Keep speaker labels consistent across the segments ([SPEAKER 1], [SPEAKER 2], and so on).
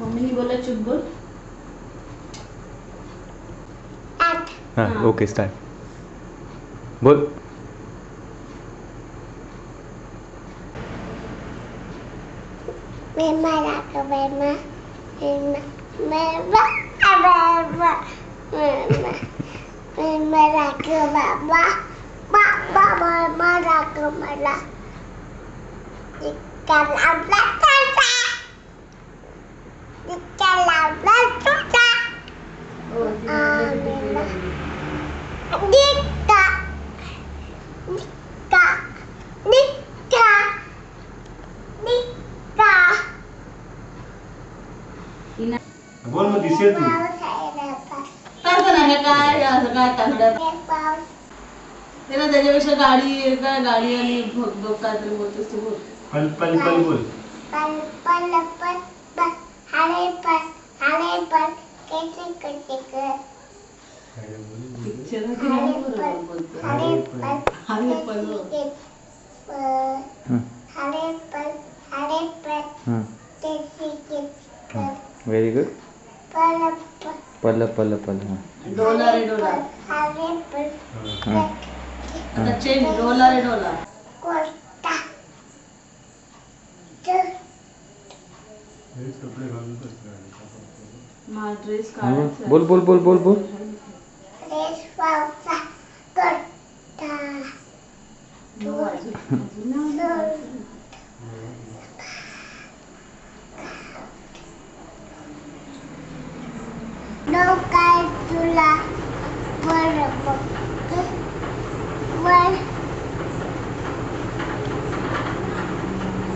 [SPEAKER 1] मम्मीने बोला चुप बोल.
[SPEAKER 2] हां ओके स्टार्ट बोल.
[SPEAKER 3] बोल मग दिसेल तू.
[SPEAKER 1] काय पण आहे काय असं काय तांगड्या त्याच्यापेक्षा गाडी काय गाडी आणि भोग काहीतरी बोलतेस तू बोल.
[SPEAKER 3] पल पल पल बोल.
[SPEAKER 2] Very good. पल पल पल.
[SPEAKER 1] डोला रे डोला. आता चेंज डोला रे डोला. मा ड्रेस काढायचा.
[SPEAKER 2] बोल बोल बोल बोल बोल.
[SPEAKER 4] काय तुला बरं बघ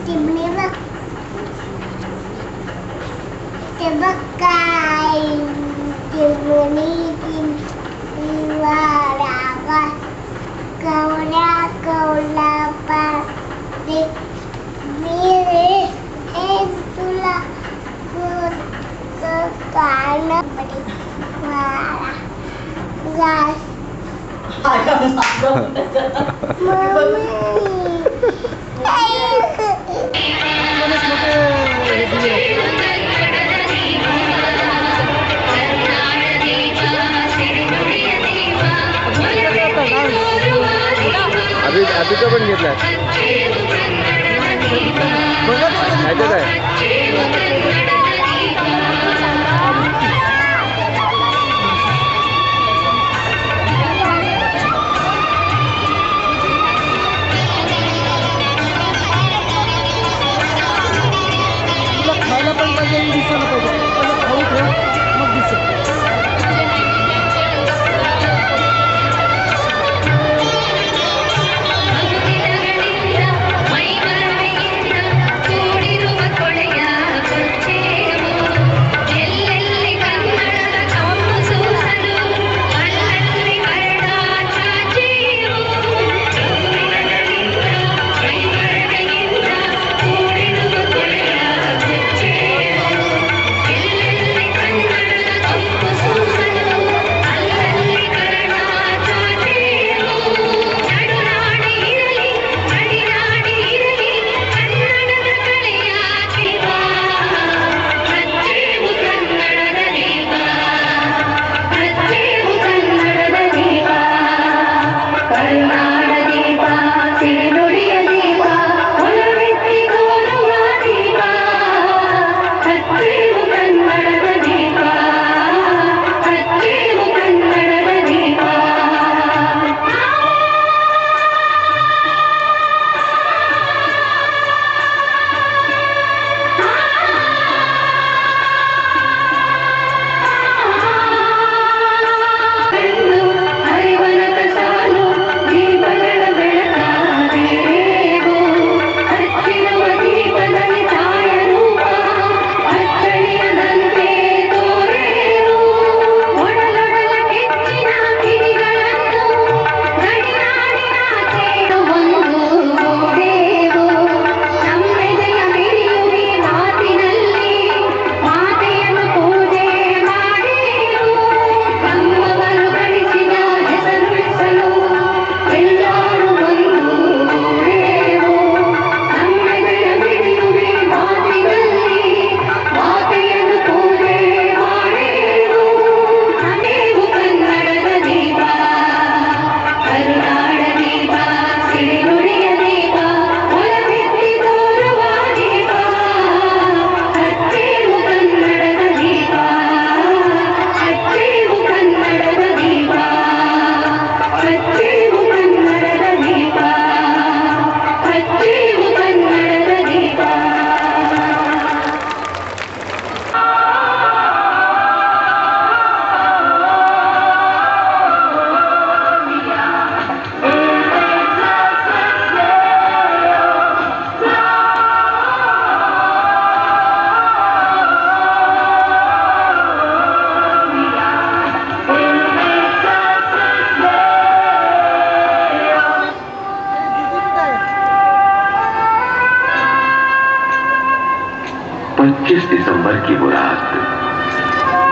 [SPEAKER 4] चिमणी बघ ते बघ काय चिमणी वाडावा कवल्या कवला पाते मी रे हे तुला कान बडी वाडा गास
[SPEAKER 2] अभी का पण घेतला काय
[SPEAKER 5] खायला पण पाहिजे आणि दिसायला पाहिजे. खाऊ ठेव मग दिसेल.
[SPEAKER 6] ಮೈ ಬರವೇ ಇಲ್ಲ ಕೋಡಿ ರೂಪ ಕೊಡೆಯ ಕೊಚ್ಚೆ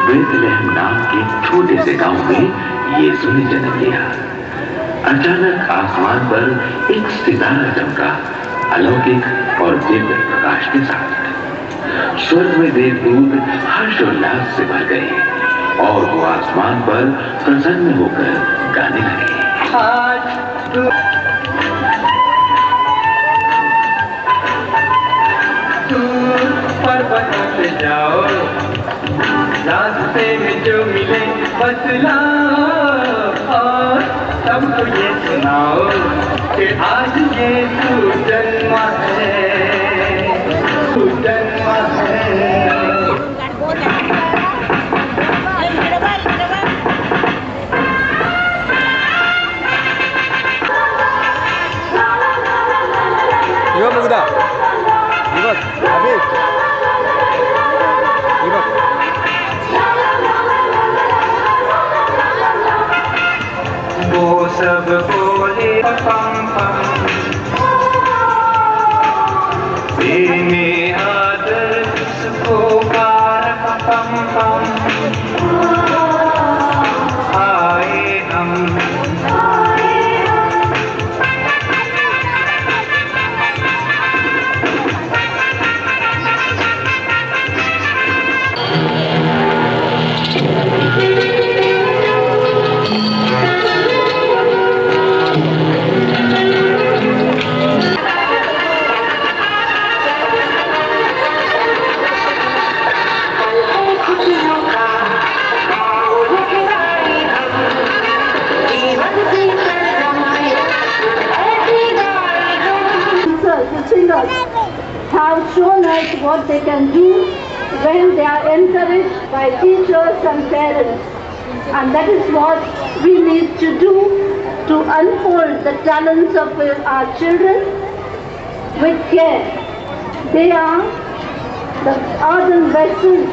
[SPEAKER 6] बेथलेहम नाम के छोटे से गांव में यीशु ने जन्म लिया। अचानक आसमान पर एक सितारा चमका, अलौकिक और दिव्य प्रकाश के साथ। स्वर्ग में देवदूत हर्षोल्लास से भर गए और वो आसमान पर प्रसन्न होकर गाने लगे।
[SPEAKER 7] पर्वतों से जाओ, रास्ते में जो मिले बतलाओ, और सबको ये सुनाओ कि आज यीशु जन्मा है, तू जन्मा है।
[SPEAKER 5] 이거 누구다? 이거 아비. 이거.
[SPEAKER 7] वो सब बोले पम पम, तेने आदर पुकार पम पम, आए हम।
[SPEAKER 8] Have shown us what they can do when they are encouraged by teachers and parents. And that is what we need to do to unfold the talents of our children with care. They are the earthen vessels.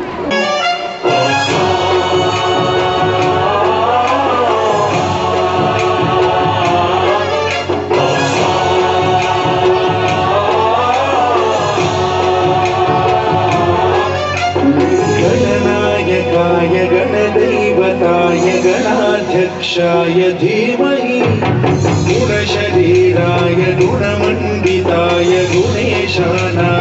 [SPEAKER 9] गणदैवताय गणाध्यक्षाय धीमहि, गुणशरीराय गुणमण्डिताय गुणेशानाय